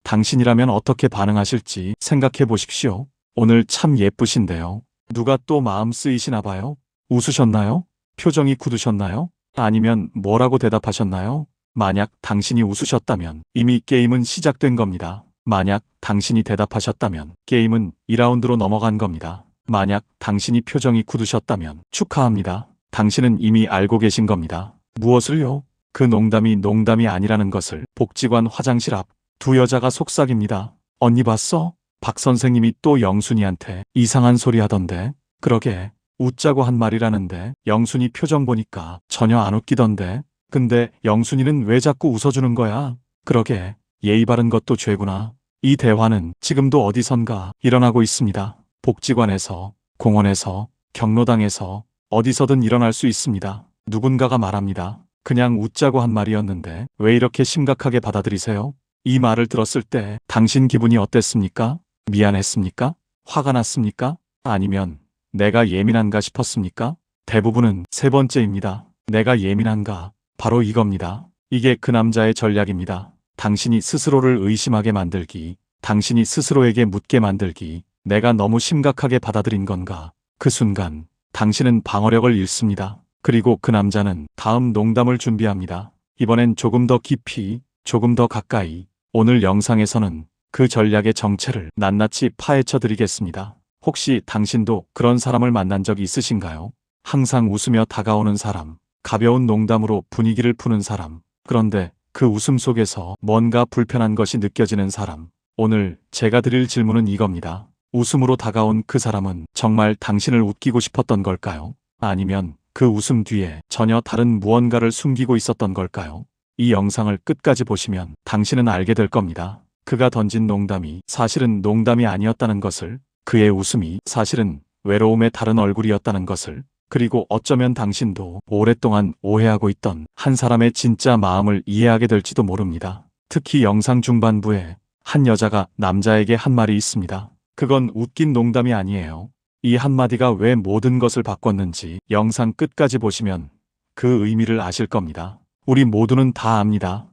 당신이라면 어떻게 반응하실지 생각해 보십시오. 오늘 참 예쁘신데요. 누가 또 마음 쓰이시나 봐요? 웃으셨나요? 표정이 굳으셨나요? 아니면 뭐라고 대답하셨나요? 만약 당신이 웃으셨다면 이미 게임은 시작된 겁니다. 만약 당신이 대답하셨다면 게임은 2라운드로 넘어간 겁니다. 만약 당신이 표정이 굳으셨다면 축하합니다. 당신은 이미 알고 계신 겁니다. 무엇을요? 그 농담이 농담이 아니라는 것을. 복지관 화장실 앞 두 여자가 속삭입니다. 언니 봤어? 박 선생님이 또 영순이한테 이상한 소리 하던데. 그러게 웃자고 한 말이라는데 영순이 표정 보니까 전혀 안 웃기던데. 근데 영순이는 왜 자꾸 웃어주는 거야? 그러게 예의 바른 것도 죄구나. 이 대화는 지금도 어디선가 일어나고 있습니다. 복지관에서, 공원에서, 경로당에서 어디서든 일어날 수 있습니다. 누군가가 말합니다. 그냥 웃자고 한 말이었는데 왜 이렇게 심각하게 받아들이세요? 이 말을 들었을 때 당신 기분이 어땠습니까? 미안했습니까? 화가 났습니까? 아니면 내가 예민한가 싶었습니까? 대부분은 세 번째입니다. 내가 예민한가? 바로 이겁니다. 이게 그 남자의 전략입니다. 당신이 스스로를 의심하게 만들기, 당신이 스스로에게 묻게 만들기, 내가 너무 심각하게 받아들인 건가? 그 순간 당신은 방어력을 잃습니다. 그리고 그 남자는 다음 농담을 준비합니다. 이번엔 조금 더 깊이, 조금 더 가까이. 오늘 영상에서는 그 전략의 정체를 낱낱이 파헤쳐 드리겠습니다. 혹시 당신도 그런 사람을 만난 적이 있으신가요? 항상 웃으며 다가오는 사람, 가벼운 농담으로 분위기를 푸는 사람, 그런데 그 웃음 속에서 뭔가 불편한 것이 느껴지는 사람. 오늘 제가 드릴 질문은 이겁니다. 웃음으로 다가온 그 사람은 정말 당신을 웃기고 싶었던 걸까요? 아니면 그 웃음 뒤에 전혀 다른 무언가를 숨기고 있었던 걸까요? 이 영상을 끝까지 보시면 당신은 알게 될 겁니다. 그가 던진 농담이 사실은 농담이 아니었다는 것을, 그의 웃음이 사실은 외로움의 다른 얼굴이었다는 것을, 그리고 어쩌면 당신도 오랫동안 오해하고 있던 한 사람의 진짜 마음을 이해하게 될지도 모릅니다. 특히 영상 중반부에 한 여자가 남자에게 한 말이 있습니다. 그건 웃긴 농담이 아니에요. 이 한마디가 왜 모든 것을 바꿨는지 영상 끝까지 보시면 그 의미를 아실 겁니다. 우리 모두는 다 압니다.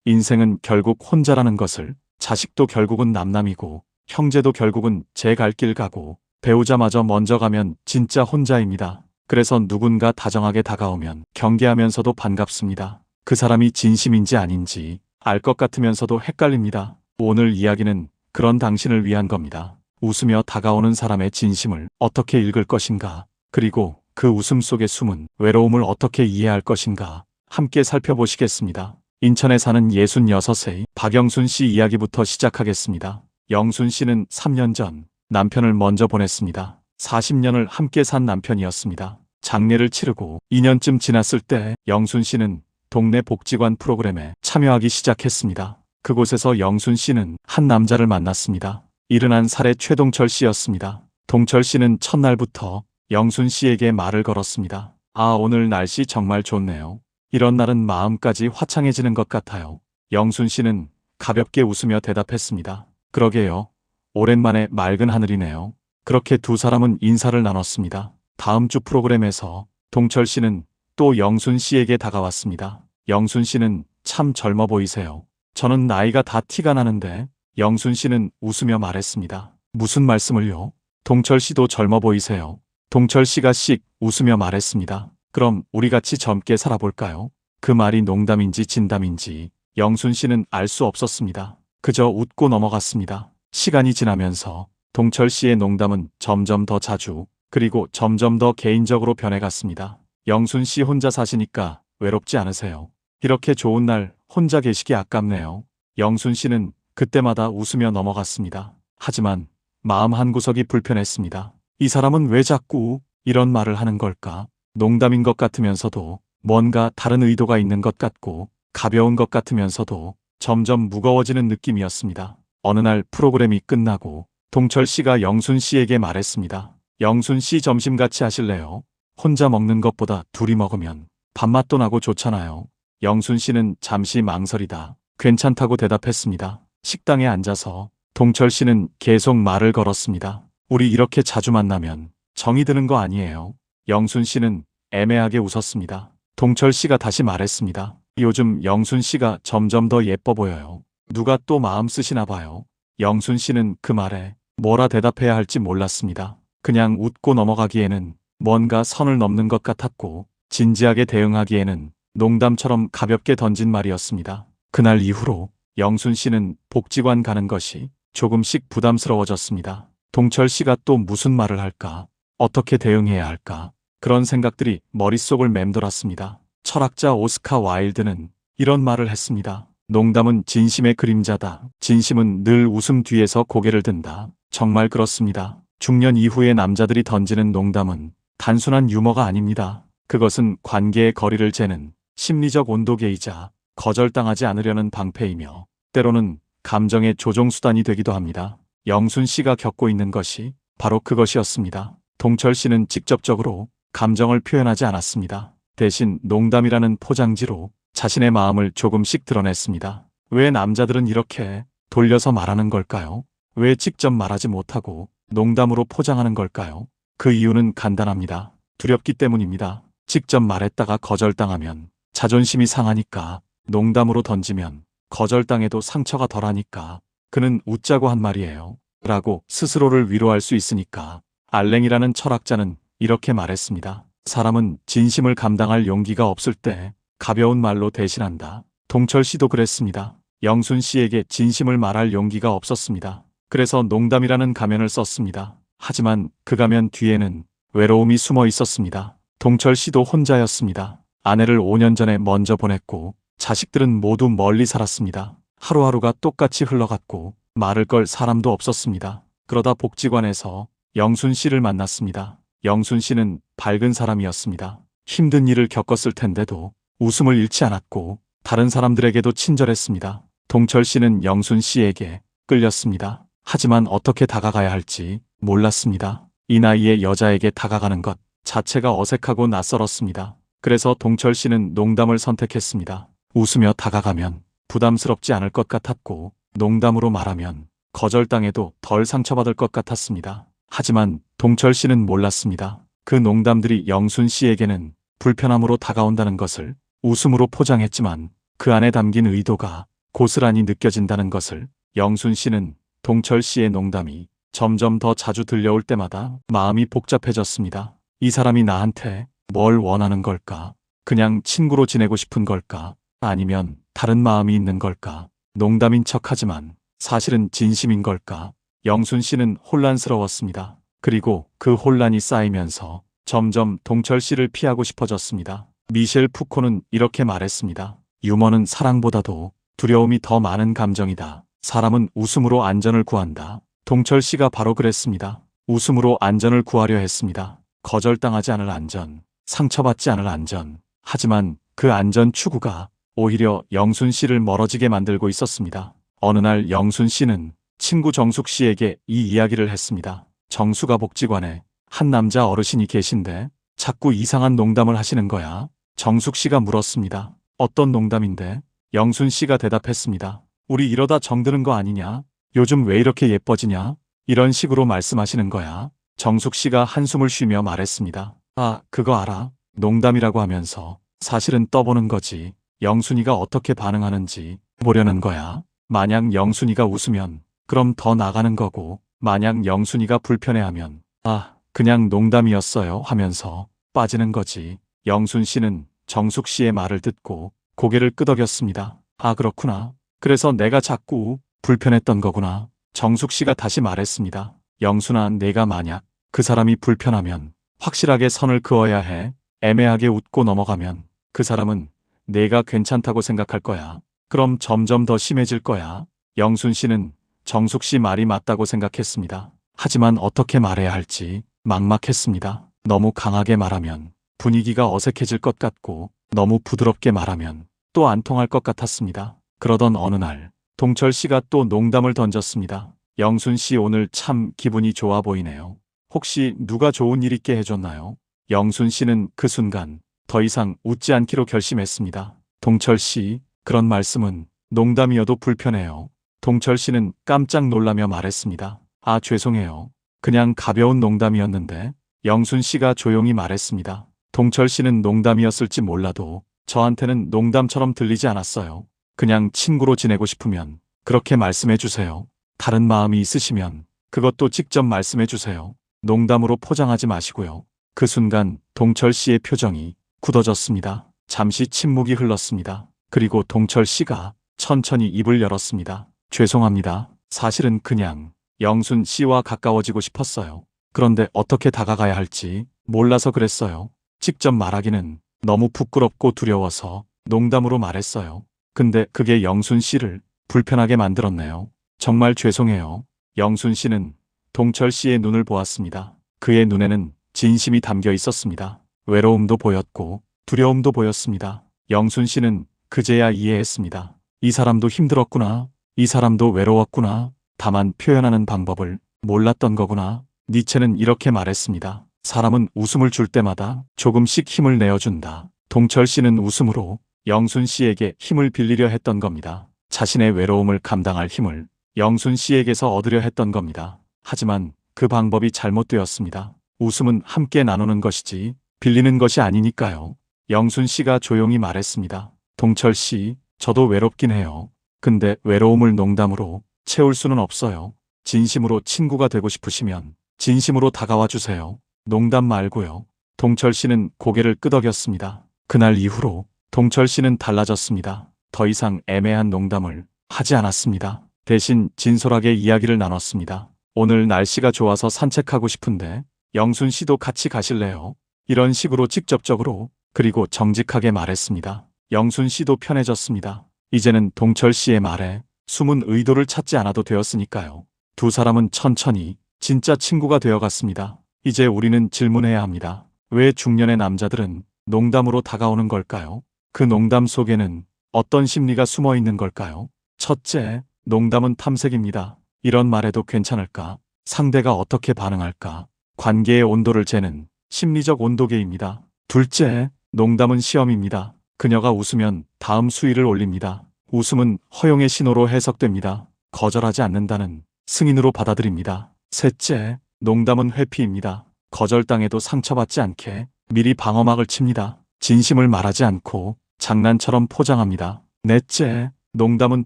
인생은 결국 혼자라는 것을. 자식도 결국은 남남이고, 형제도 결국은 제 갈 길 가고, 배우자마저 먼저 가면 진짜 혼자입니다. 그래서 누군가 다정하게 다가오면 경계하면서도 반갑습니다. 그 사람이 진심인지 아닌지 알 것 같으면서도 헷갈립니다. 오늘 이야기는 그런 당신을 위한 겁니다. 웃으며 다가오는 사람의 진심을 어떻게 읽을 것인가, 그리고 그 웃음 속에 숨은 외로움을 어떻게 이해할 것인가 함께 살펴보시겠습니다. 인천에 사는 66세 박영순 씨 이야기부터 시작하겠습니다. 영순 씨는 3년 전 남편을 먼저 보냈습니다. 40년을 함께 산 남편이었습니다. 장례를 치르고 2년쯤 지났을 때 영순 씨는 동네 복지관 프로그램에 참여하기 시작했습니다. 그곳에서 영순 씨는 한 남자를 만났습니다. 71살의 최동철 씨였습니다. 동철 씨는 첫날부터 영순 씨에게 말을 걸었습니다. 아, 오늘 날씨 정말 좋네요. 이런 날은 마음까지 화창해지는 것 같아요. 영순 씨는 가볍게 웃으며 대답했습니다. 그러게요. 오랜만에 맑은 하늘이네요. 그렇게 두 사람은 인사를 나눴습니다. 다음 주 프로그램에서 동철 씨는 또 영순 씨에게 다가왔습니다. 영순 씨는 참 젊어 보이세요. 저는 나이가 다 티가 나는데. 영순 씨는 웃으며 말했습니다. 무슨 말씀을요? 동철 씨도 젊어 보이세요. 동철 씨가 씩 웃으며 말했습니다. 그럼 우리 같이 젊게 살아볼까요? 그 말이 농담인지 진담인지 영순 씨는 알 수 없었습니다. 그저 웃고 넘어갔습니다. 시간이 지나면서 동철 씨의 농담은 점점 더 자주, 그리고 점점 더 개인적으로 변해갔습니다. 영순 씨 혼자 사시니까 외롭지 않으세요? 이렇게 좋은 날 혼자 계시기 아깝네요. 영순 씨는 그때마다 웃으며 넘어갔습니다. 하지만 마음 한구석이 불편했습니다. 이 사람은 왜 자꾸 이런 말을 하는 걸까? 농담인 것 같으면서도 뭔가 다른 의도가 있는 것 같고, 가벼운 것 같으면서도 점점 무거워지는 느낌이었습니다. 어느 날 프로그램이 끝나고 동철 씨가 영순 씨에게 말했습니다. 영순 씨 점심 같이 하실래요? 혼자 먹는 것보다 둘이 먹으면 밥맛도 나고 좋잖아요. 영순 씨는 잠시 망설이다 괜찮다고 대답했습니다. 식당에 앉아서 동철 씨는 계속 말을 걸었습니다. 우리 이렇게 자주 만나면 정이 드는 거 아니에요? 영순 씨는 애매하게 웃었습니다. 동철 씨가 다시 말했습니다. 요즘 영순 씨가 점점 더 예뻐 보여요. 누가 또 마음 쓰시나 봐요. 영순 씨는 그 말에 뭐라 대답해야 할지 몰랐습니다. 그냥 웃고 넘어가기에는 뭔가 선을 넘는 것 같았고 진지하게 대응하기에는 농담처럼 가볍게 던진 말이었습니다. 그날 이후로 영순 씨는 복지관 가는 것이 조금씩 부담스러워졌습니다. 동철 씨가 또 무슨 말을 할까? 어떻게 대응해야 할까? 그런 생각들이 머릿속을 맴돌았습니다. 철학자 오스카 와일드는 이런 말을 했습니다. 농담은 진심의 그림자다. 진심은 늘 웃음 뒤에서 고개를 든다. 정말 그렇습니다. 중년 이후의 남자들이 던지는 농담은 단순한 유머가 아닙니다. 그것은 관계의 거리를 재는 심리적 온도계이자 거절당하지 않으려는 방패이며 때로는 감정의 조종수단이 되기도 합니다. 영순 씨가 겪고 있는 것이 바로 그것이었습니다. 동철 씨는 직접적으로 감정을 표현하지 않았습니다. 대신 농담이라는 포장지로 자신의 마음을 조금씩 드러냈습니다. 왜 남자들은 이렇게 돌려서 말하는 걸까요? 왜 직접 말하지 못하고 농담으로 포장하는 걸까요? 그 이유는 간단합니다. 두렵기 때문입니다. 직접 말했다가 거절당하면 자존심이 상하니까, 농담으로 던지면 거절당해도 상처가 덜하니까, 그는 웃자고 한 말이에요. 라고 스스로를 위로할 수 있으니까. 알랭이라는 철학자는 이렇게 말했습니다. 사람은 진심을 감당할 용기가 없을 때 가벼운 말로 대신한다. 동철 씨도 그랬습니다. 영순 씨에게 진심을 말할 용기가 없었습니다. 그래서 농담이라는 가면을 썼습니다. 하지만 그 가면 뒤에는 외로움이 숨어 있었습니다. 동철 씨도 혼자였습니다. 아내를 5년 전에 먼저 보냈고 자식들은 모두 멀리 살았습니다. 하루하루가 똑같이 흘러갔고 말을 걸 사람도 없었습니다. 그러다 복지관에서 영순 씨를 만났습니다. 영순 씨는 밝은 사람이었습니다. 힘든 일을 겪었을 텐데도 웃음을 잃지 않았고 다른 사람들에게도 친절했습니다. 동철 씨는 영순 씨에게 끌렸습니다. 하지만 어떻게 다가가야 할지 몰랐습니다. 이 나이에 여자에게 다가가는 것 자체가 어색하고 낯설었습니다. 그래서 동철 씨는 농담을 선택했습니다. 웃으며 다가가면 부담스럽지 않을 것 같았고 농담으로 말하면 거절당해도 덜 상처받을 것 같았습니다. 하지만 동철 씨는 몰랐습니다. 그 농담들이 영순 씨에게는 불편함으로 다가온다는 것을. 웃음으로 포장했지만 그 안에 담긴 의도가 고스란히 느껴진다는 것을. 영순 씨는 동철 씨의 농담이 점점 더 자주 들려올 때마다 마음이 복잡해졌습니다. 이 사람이 나한테 뭘 원하는 걸까? 그냥 친구로 지내고 싶은 걸까? 아니면 다른 마음이 있는 걸까? 농담인 척하지만 사실은 진심인 걸까? 영순 씨는 혼란스러웠습니다. 그리고 그 혼란이 쌓이면서 점점 동철 씨를 피하고 싶어졌습니다. 미셸 푸코는 이렇게 말했습니다. 유머는 사랑보다도 두려움이 더 많은 감정이다. 사람은 웃음으로 안전을 구한다. 동철 씨가 바로 그랬습니다. 웃음으로 안전을 구하려 했습니다. 거절당하지 않을 안전, 상처받지 않을 안전. 하지만 그 안전 추구가 오히려 영순 씨를 멀어지게 만들고 있었습니다. 어느 날 영순 씨는 친구 정숙 씨에게 이 이야기를 했습니다. 정수가 복지관에 한 남자 어르신이 계신데 자꾸 이상한 농담을 하시는 거야. 정숙 씨가 물었습니다. 어떤 농담인데? 영순 씨가 대답했습니다. 우리 이러다 정드는 거 아니냐? 요즘 왜 이렇게 예뻐지냐? 이런 식으로 말씀하시는 거야. 정숙 씨가 한숨을 쉬며 말했습니다. 아, 그거 알아. 농담이라고 하면서 사실은 떠보는 거지. 영순이가 어떻게 반응하는지 보려는 거야. 만약 영순이가 웃으면 그럼 더 나가는 거고, 만약 영순이가 불편해하면 아, 그냥 농담이었어요 하면서 빠지는 거지. 영순 씨는 정숙 씨의 말을 듣고 고개를 끄덕였습니다. 아, 그렇구나. 그래서 내가 자꾸 불편했던 거구나. 정숙 씨가 다시 말했습니다. 영순아, 내가 만약 그 사람이 불편하면 확실하게 선을 그어야 해. 애매하게 웃고 넘어가면 그 사람은 내가 괜찮다고 생각할 거야. 그럼 점점 더 심해질 거야. 영순 씨는 정숙 씨 말이 맞다고 생각했습니다. 하지만 어떻게 말해야 할지 막막했습니다. 너무 강하게 말하면 분위기가 어색해질 것 같고 너무 부드럽게 말하면 또 안 통할 것 같았습니다. 그러던 어느 날 동철 씨가 또 농담을 던졌습니다. 영순 씨 오늘 참 기분이 좋아 보이네요. 혹시 누가 좋은 일 있게 해줬나요? 영순 씨는 그 순간 더 이상 웃지 않기로 결심했습니다. 동철 씨, 그런 말씀은 농담이어도 불편해요. 동철 씨는 깜짝 놀라며 말했습니다. 아, 죄송해요. 그냥 가벼운 농담이었는데. 영순 씨가 조용히 말했습니다. 동철 씨는 농담이었을지 몰라도 저한테는 농담처럼 들리지 않았어요. 그냥 친구로 지내고 싶으면 그렇게 말씀해 주세요. 다른 마음이 있으시면 그것도 직접 말씀해 주세요. 농담으로 포장하지 마시고요. 그 순간 동철 씨의 표정이 굳어졌습니다. 잠시 침묵이 흘렀습니다. 그리고 동철 씨가 천천히 입을 열었습니다. 죄송합니다. 사실은 그냥 영순 씨와 가까워지고 싶었어요. 그런데 어떻게 다가가야 할지 몰라서 그랬어요. 직접 말하기는 너무 부끄럽고 두려워서 농담으로 말했어요. 근데 그게 영순 씨를 불편하게 만들었네요. 정말 죄송해요. 영순 씨는 동철 씨의 눈을 보았습니다. 그의 눈에는 진심이 담겨 있었습니다. 외로움도 보였고 두려움도 보였습니다. 영순 씨는 그제야 이해했습니다. 이 사람도 힘들었구나. 이 사람도 외로웠구나. 다만 표현하는 방법을 몰랐던 거구나. 니체는 이렇게 말했습니다. 사람은 웃음을 줄 때마다 조금씩 힘을 내어준다. 동철 씨는 웃음으로 영순 씨에게 힘을 빌리려 했던 겁니다. 자신의 외로움을 감당할 힘을 영순 씨에게서 얻으려 했던 겁니다. 하지만 그 방법이 잘못되었습니다. 웃음은 함께 나누는 것이지 빌리는 것이 아니니까요. 영순 씨가 조용히 말했습니다. 동철 씨, 저도 외롭긴 해요. 근데 외로움을 농담으로 채울 수는 없어요. 진심으로 친구가 되고 싶으시면 진심으로 다가와 주세요. 농담 말고요. 동철 씨는 고개를 끄덕였습니다. 그날 이후로 동철 씨는 달라졌습니다. 더 이상 애매한 농담을 하지 않았습니다. 대신 진솔하게 이야기를 나눴습니다. 오늘 날씨가 좋아서 산책하고 싶은데 영순 씨도 같이 가실래요? 이런 식으로 직접적으로 그리고 정직하게 말했습니다. 영순 씨도 편해졌습니다. 이제는 동철 씨의 말에 숨은 의도를 찾지 않아도 되었으니까요. 두 사람은 천천히 진짜 친구가 되어갔습니다. 이제 우리는 질문해야 합니다. 왜 중년의 남자들은 농담으로 다가오는 걸까요? 그 농담 속에는 어떤 심리가 숨어 있는 걸까요? 첫째, 농담은 탐색입니다. 이런 말해도 괜찮을까? 상대가 어떻게 반응할까? 관계의 온도를 재는 심리적 온도계입니다. 둘째, 농담은 시험입니다. 그녀가 웃으면 다음 수위를 올립니다. 웃음은 허용의 신호로 해석됩니다. 거절하지 않는다는 승인으로 받아들입니다. 셋째, 농담은 회피입니다. 거절당해도 상처받지 않게 미리 방어막을 칩니다. 진심을 말하지 않고 장난처럼 포장합니다. 넷째, 농담은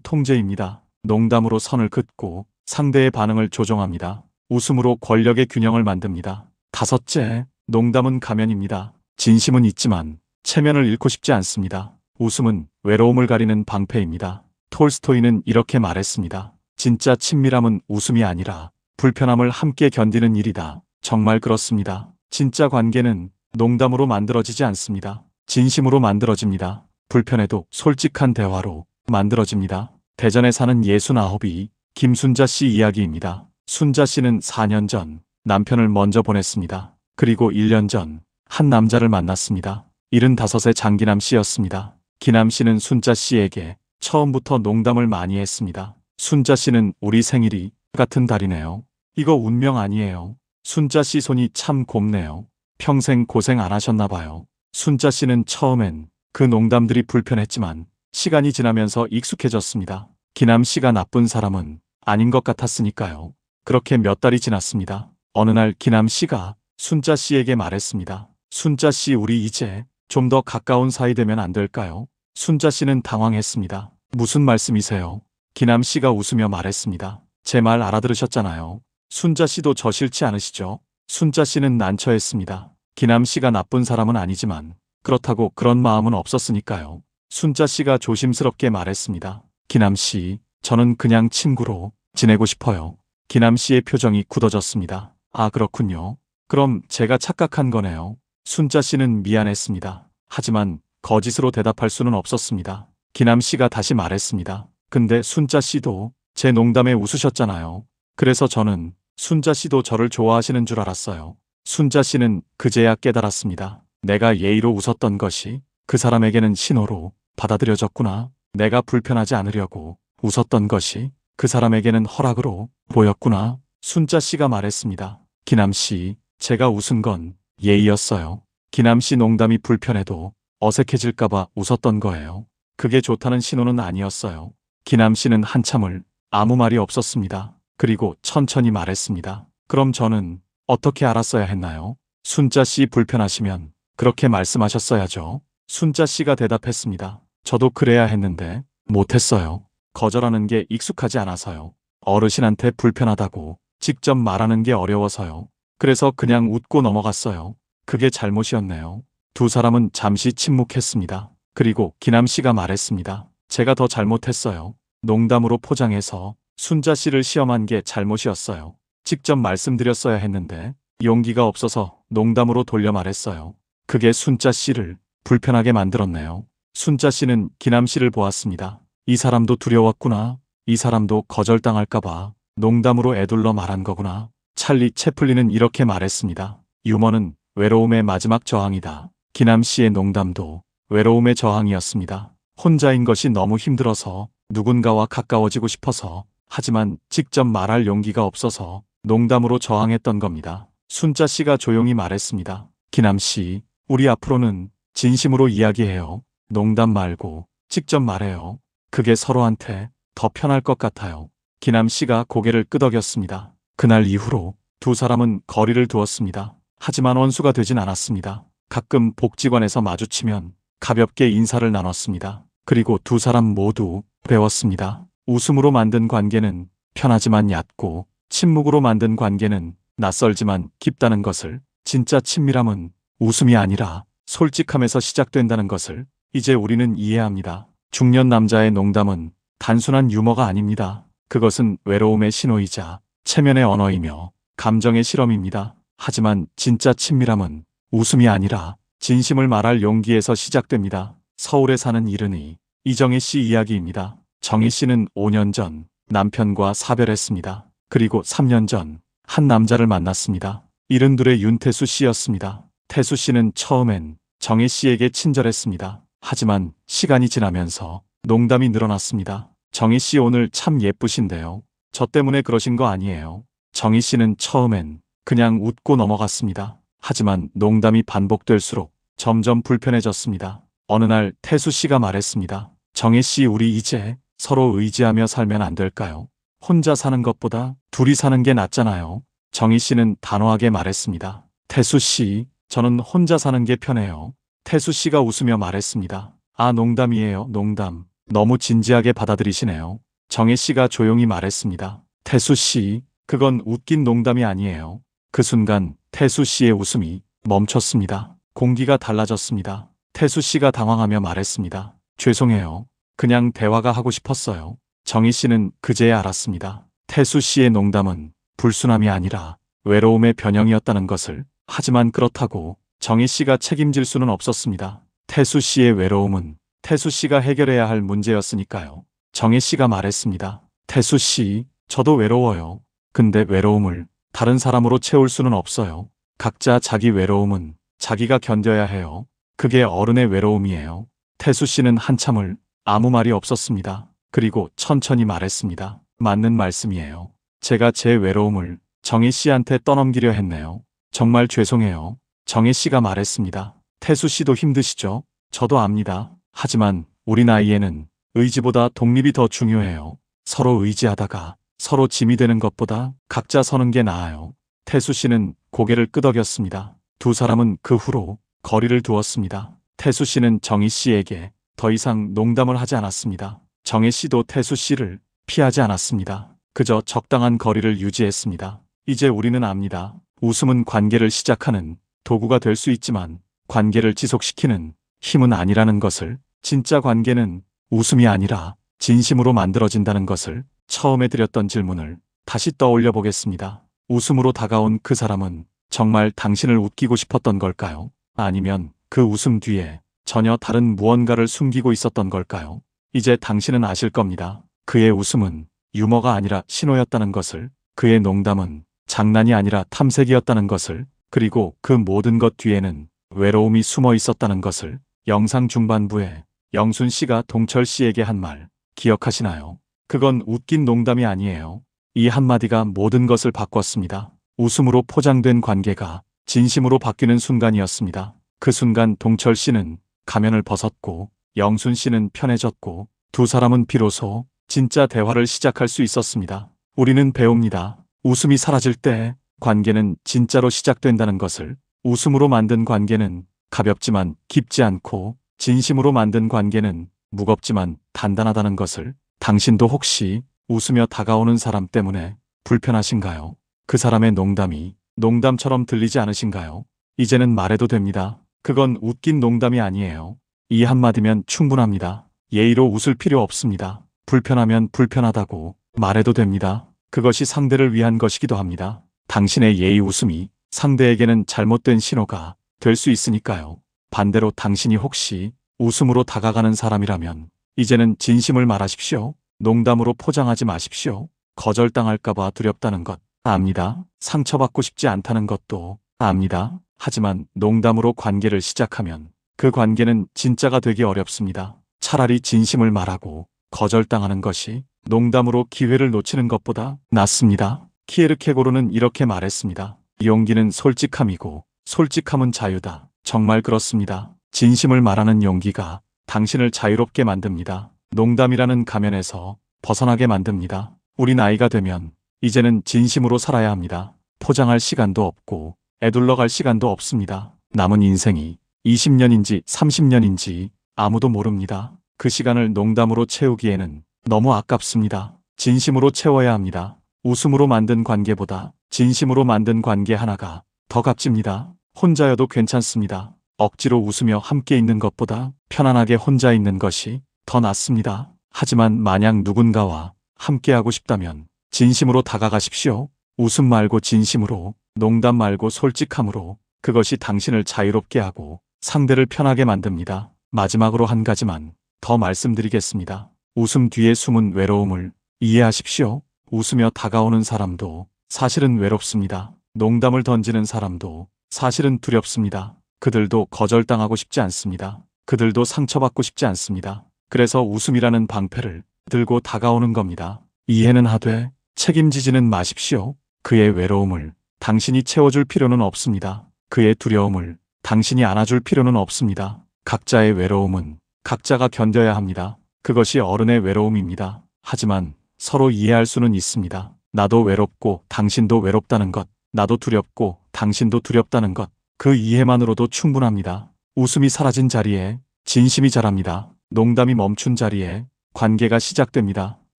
통제입니다. 농담으로 선을 긋고 상대의 반응을 조종합니다. 웃음으로 권력의 균형을 만듭니다. 다섯째, 농담은 가면입니다. 진심은 있지만 체면을 잃고 싶지 않습니다. 웃음은 외로움을 가리는 방패입니다. 톨스토이는 이렇게 말했습니다. 진짜 친밀함은 웃음이 아니라 불편함을 함께 견디는 일이다. 정말 그렇습니다. 진짜 관계는 농담으로 만들어지지 않습니다. 진심으로 만들어집니다. 불편해도 솔직한 대화로 만들어집니다. 대전에 사는 69이 김순자 씨 이야기입니다. 순자 씨는 4년 전 남편을 먼저 보냈습니다. 그리고 1년 전 한 남자를 만났습니다. 75의 장기남 씨였습니다. 기남 씨는 순자 씨에게 처음부터 농담을 많이 했습니다. 순자 씨는 우리 생일이 같은 달이네요. 이거 운명 아니에요. 순자 씨 손이 참 곱네요. 평생 고생 안 하셨나 봐요. 순자 씨는 처음엔 그 농담들이 불편했지만 시간이 지나면서 익숙해졌습니다. 기남 씨가 나쁜 사람은 아닌 것 같았으니까요. 그렇게 몇 달이 지났습니다. 어느 날 기남 씨가 순자 씨에게 말했습니다. 순자 씨, 우리 이제 좀 더 가까운 사이 되면 안 될까요? 순자 씨는 당황했습니다. 무슨 말씀이세요? 기남 씨가 웃으며 말했습니다. 제 말 알아들으셨잖아요. 순자 씨도 저 싫지 않으시죠? 순자 씨는 난처했습니다. 기남 씨가 나쁜 사람은 아니지만 그렇다고 그런 마음은 없었으니까요. 순자 씨가 조심스럽게 말했습니다. 기남 씨, 저는 그냥 친구로 지내고 싶어요. 기남 씨의 표정이 굳어졌습니다. 아, 그렇군요. 그럼 제가 착각한 거네요. 순자 씨는 미안했습니다. 하지만 거짓으로 대답할 수는 없었습니다. 기남 씨가 다시 말했습니다. 근데 순자 씨도 제 농담에 웃으셨잖아요. 그래서 저는 순자 씨도 저를 좋아하시는 줄 알았어요. 순자 씨는 그제야 깨달았습니다. 내가 예의로 웃었던 것이 그 사람에게는 신호로 받아들여졌구나. 내가 불편하지 않으려고 웃었던 것이 그 사람에게는 허락으로 보였구나. 순자 씨가 말했습니다. 기남 씨, 제가 웃은 건 예의였어요. 기남 씨 농담이 불편해도 어색해질까봐 웃었던 거예요. 그게 좋다는 신호는 아니었어요. 기남 씨는 한참을 아무 말이 없었습니다. 그리고 천천히 말했습니다. 그럼 저는 어떻게 알았어야 했나요? 순자 씨 불편하시면 그렇게 말씀하셨어야죠. 순자 씨가 대답했습니다. 저도 그래야 했는데 못했어요. 거절하는 게 익숙하지 않아서요. 어르신한테 불편하다고 직접 말하는 게 어려워서요. 그래서 그냥 웃고 넘어갔어요. 그게 잘못이었네요. 두 사람은 잠시 침묵했습니다. 그리고 기남 씨가 말했습니다. 제가 더 잘못했어요. 농담으로 포장해서 순자 씨를 시험한 게 잘못이었어요. 직접 말씀드렸어야 했는데 용기가 없어서 농담으로 돌려 말했어요. 그게 순자 씨를 불편하게 만들었네요. 순자 씨는 기남 씨를 보았습니다. 이 사람도 두려웠구나. 이 사람도 거절당할까봐 농담으로 애둘러 말한 거구나. 찰리 채플린은 이렇게 말했습니다. 유머는 외로움의 마지막 저항이다. 기남 씨의 농담도 외로움의 저항이었습니다. 혼자인 것이 너무 힘들어서 누군가와 가까워지고 싶어서 하지만 직접 말할 용기가 없어서 농담으로 저항했던 겁니다. 순자 씨가 조용히 말했습니다. 기남 씨, 우리 앞으로는 진심으로 이야기해요. 농담 말고 직접 말해요. 그게 서로한테 더 편할 것 같아요. 기남 씨가 고개를 끄덕였습니다. 그날 이후로 두 사람은 거리를 두었습니다. 하지만 원수가 되진 않았습니다. 가끔 복지관에서 마주치면 가볍게 인사를 나눴습니다. 그리고 두 사람 모두 배웠습니다. 웃음으로 만든 관계는 편하지만 얕고 침묵으로 만든 관계는 낯설지만 깊다는 것을, 진짜 친밀함은 웃음이 아니라 솔직함에서 시작된다는 것을 이제 우리는 이해합니다. 중년 남자의 농담은 단순한 유머가 아닙니다. 그것은 외로움의 신호이자 체면의 언어이며 감정의 실험입니다. 하지만 진짜 친밀함은 웃음이 아니라 진심을 말할 용기에서 시작됩니다. 서울에 사는 이른이 이정희 씨 이야기입니다. 정희 씨는 5년 전 남편과 사별했습니다. 그리고 3년 전 한 남자를 만났습니다. 72의 윤태수 씨였습니다. 태수 씨는 처음엔 정희 씨에게 친절했습니다. 하지만 시간이 지나면서 농담이 늘어났습니다. 정희 씨 오늘 참 예쁘신데요. 저 때문에 그러신 거 아니에요. 정희 씨는 처음엔 그냥 웃고 넘어갔습니다. 하지만 농담이 반복될수록 점점 불편해졌습니다. 어느 날 태수 씨가 말했습니다. 정희 씨, 우리 이제 서로 의지하며 살면 안 될까요? 혼자 사는 것보다 둘이 사는 게 낫잖아요. 정희 씨는 단호하게 말했습니다. 태수 씨, 저는 혼자 사는 게 편해요. 태수 씨가 웃으며 말했습니다. 아, 농담이에요, 농담. 너무 진지하게 받아들이시네요. 정희 씨가 조용히 말했습니다. 태수 씨, 그건 웃긴 농담이 아니에요. 그 순간 태수 씨의 웃음이 멈췄습니다. 공기가 달라졌습니다. 태수 씨가 당황하며 말했습니다. 죄송해요. 그냥 대화가 하고 싶었어요. 정희 씨는 그제야 알았습니다. 태수 씨의 농담은 불순함이 아니라 외로움의 변형이었다는 것을. 하지만 그렇다고 정희 씨가 책임질 수는 없었습니다. 태수 씨의 외로움은 태수 씨가 해결해야 할 문제였으니까요. 정희 씨가 말했습니다. 태수 씨, 저도 외로워요. 근데 외로움을 다른 사람으로 채울 수는 없어요. 각자 자기 외로움은 자기가 견뎌야 해요. 그게 어른의 외로움이에요. 태수 씨는 한참을 아무 말이 없었습니다. 그리고 천천히 말했습니다. 맞는 말씀이에요. 제가 제 외로움을 정희 씨한테 떠넘기려 했네요. 정말 죄송해요. 정희 씨가 말했습니다. 태수 씨도 힘드시죠? 저도 압니다. 하지만 우리 나이에는 의지보다 독립이 더 중요해요. 서로 의지하다가 서로 짐이 되는 것보다 각자 서는 게 나아요. 태수 씨는 고개를 끄덕였습니다. 두 사람은 그 후로 거리를 두었습니다. 태수 씨는 정희 씨에게 더 이상 농담을 하지 않았습니다. 정희 씨도 태수 씨를 피하지 않았습니다. 그저 적당한 거리를 유지했습니다. 이제 우리는 압니다. 웃음은 관계를 시작하는 도구가 될 수 있지만 관계를 지속시키는 힘은 아니라는 것을, 진짜 관계는 웃음이 아니라 진심으로 만들어진다는 것을. 처음에 드렸던 질문을 다시 떠올려 보겠습니다. 웃음으로 다가온 그 사람은 정말 당신을 웃기고 싶었던 걸까요? 아니면 그 웃음 뒤에 전혀 다른 무언가를 숨기고 있었던 걸까요? 이제 당신은 아실 겁니다. 그의 웃음은 유머가 아니라 신호였다는 것을, 그의 농담은 장난이 아니라 탐색이었다는 것을, 그리고 그 모든 것 뒤에는 외로움이 숨어 있었다는 것을. 영상 중반부에 영순 씨가 동철 씨에게 한 말 기억하시나요? 그건 웃긴 농담이 아니에요. 이 한마디가 모든 것을 바꿨습니다. 웃음으로 포장된 관계가 진심으로 바뀌는 순간이었습니다. 그 순간 동철 씨는 가면을 벗었고 영순 씨는 편해졌고 두 사람은 비로소 진짜 대화를 시작할 수 있었습니다. 우리는 배웁니다. 웃음이 사라질 때 관계는 진짜로 시작된다는 것을. 웃음으로 만든 관계는 가볍지만 깊지 않고 진심으로 만든 관계는 무겁지만 단단하다는 것을. 당신도 혹시 웃으며 다가오는 사람 때문에 불편하신가요? 그 사람의 농담이 농담처럼 들리지 않으신가요? 이제는 말해도 됩니다. 그건 웃긴 농담이 아니에요. 이 한마디면 충분합니다. 예의로 웃을 필요 없습니다. 불편하면 불편하다고 말해도 됩니다. 그것이 상대를 위한 것이기도 합니다. 당신의 예의 웃음이 상대에게는 잘못된 신호가 될 수 있으니까요. 반대로 당신이 혹시 웃음으로 다가가는 사람이라면 이제는 진심을 말하십시오. 농담으로 포장하지 마십시오. 거절당할까봐 두렵다는 것 압니다. 상처받고 싶지 않다는 것도 압니다. 하지만 농담으로 관계를 시작하면 그 관계는 진짜가 되기 어렵습니다. 차라리 진심을 말하고 거절당하는 것이 농담으로 기회를 놓치는 것보다 낫습니다. 키에르케고르는 이렇게 말했습니다. 용기는 솔직함이고 솔직함은 자유다. 정말 그렇습니다. 진심을 말하는 용기가 당신을 자유롭게 만듭니다. 농담이라는 가면에서 벗어나게 만듭니다. 우리 나이가 되면 이제는 진심으로 살아야 합니다. 포장할 시간도 없고 애둘러 갈 시간도 없습니다. 남은 인생이 20년인지 30년인지 아무도 모릅니다. 그 시간을 농담으로 채우기에는 너무 아깝습니다. 진심으로 채워야 합니다. 웃음으로 만든 관계보다 진심으로 만든 관계 하나가 더 값집니다. 혼자여도 괜찮습니다. 억지로 웃으며 함께 있는 것보다 편안하게 혼자 있는 것이 더 낫습니다. 하지만 만약 누군가와 함께하고 싶다면 진심으로 다가가십시오. 웃음 말고 진심으로, 농담 말고 솔직함으로. 그것이 당신을 자유롭게 하고 상대를 편하게 만듭니다. 마지막으로 한 가지만 더 말씀드리겠습니다. 웃음 뒤에 숨은 외로움을 이해하십시오. 웃으며 다가오는 사람도 사실은 외롭습니다. 농담을 던지는 사람도 사실은 두렵습니다. 그들도 거절당하고 싶지 않습니다. 그들도 상처받고 싶지 않습니다. 그래서 웃음이라는 방패를 들고 다가오는 겁니다. 이해는 하되 책임지지는 마십시오. 그의 외로움을 당신이 채워줄 필요는 없습니다. 그의 두려움을 당신이 안아줄 필요는 없습니다. 각자의 외로움은 각자가 견뎌야 합니다. 그것이 어른의 외로움입니다. 하지만 서로 이해할 수는 있습니다. 나도 외롭고 당신도 외롭다는 것, 나도 두렵고 당신도 두렵다는 것, 그 이해만으로도 충분합니다. 웃음이 사라진 자리에 진심이 자랍니다. 농담이 멈춘 자리에 관계가 시작됩니다.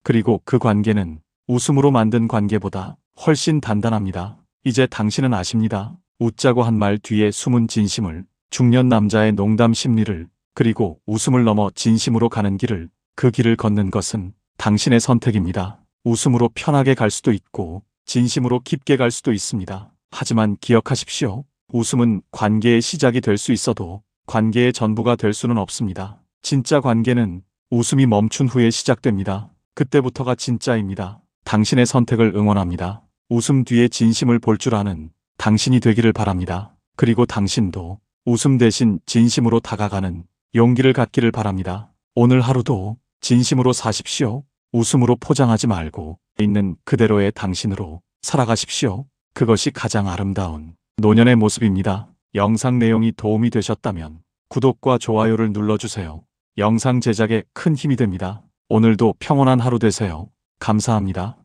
그리고 그 관계는 웃음으로 만든 관계보다 훨씬 단단합니다. 이제 당신은 아십니다. 웃자고 한 말 뒤에 숨은 진심을, 중년 남자의 농담 심리를, 그리고 웃음을 넘어 진심으로 가는 길을, 그 길을 걷는 것은 당신의 선택입니다. 웃음으로 편하게 갈 수도 있고 진심으로 깊게 갈 수도 있습니다. 하지만 기억하십시오. 웃음은 관계의 시작이 될 수 있어도 관계의 전부가 될 수는 없습니다. 진짜 관계는 웃음이 멈춘 후에 시작됩니다. 그때부터가 진짜입니다. 당신의 선택을 응원합니다. 웃음 뒤에 진심을 볼 줄 아는 당신이 되기를 바랍니다. 그리고 당신도 웃음 대신 진심으로 다가가는 용기를 갖기를 바랍니다. 오늘 하루도 진심으로 사십시오. 웃음으로 포장하지 말고 있는 그대로의 당신으로 살아가십시오. 그것이 가장 아름다운 노년의 모습입니다. 영상 내용이 도움이 되셨다면 구독과 좋아요를 눌러주세요. 영상 제작에 큰 힘이 됩니다. 오늘도 평온한 하루 되세요. 감사합니다.